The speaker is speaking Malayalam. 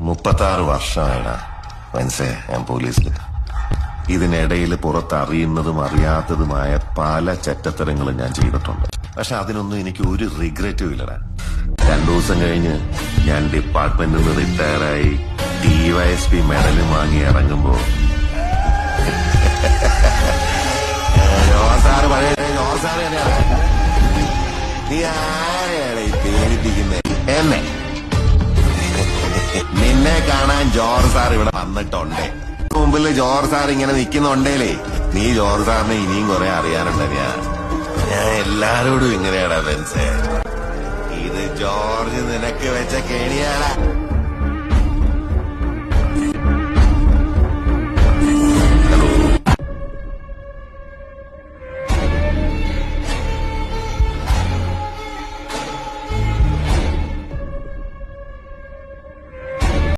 36 വർഷമായിടാ മനസ്സേ ഞാൻ പോലീസിൽ. ഇതിനിടയിൽ പുറത്തറിയുന്നതും അറിയാത്തതുമായ പല ചെറ്റത്തരങ്ങളും ഞാൻ ചെയ്തിട്ടുണ്ട്. പക്ഷെ അതിനൊന്നും എനിക്ക് ഒരു റിഗ്രറ്റും ഇല്ലടാ. 2 ദിവസം കഴിഞ്ഞ് ഞാൻ ഡിപ്പാർട്ട്മെന്റിൽ നിന്ന് റിട്ടയറായി DYSP മെഡലും വാങ്ങി ഇറങ്ങുമ്പോ ജോസാറ് പഴയ ജോസാറ് തന്നെയാണ്. നീ ആരെയാണ് ഈ പേടിപ്പിക്കുന്നത്? എന്നെ നിന്നെ കാണാൻ ജോർജ് സാർ ഇവിടെ വന്നിട്ടുണ്ട്. മുമ്പിൽ ജോർജ് സാർ ഇങ്ങനെ നിൽക്കുന്നുണ്ടേലേ നീ ജോർജ് സാറിനെ ഇനിയും കുറെ അറിയാനുണ്ട്. ഞാൻ എല്ലാരോടും ഇങ്ങനെയാടാ ഫ്രണ്ട്സേ. ഇത് ജോർജ് നിനക്ക് വെച്ച കേണിയാടാ.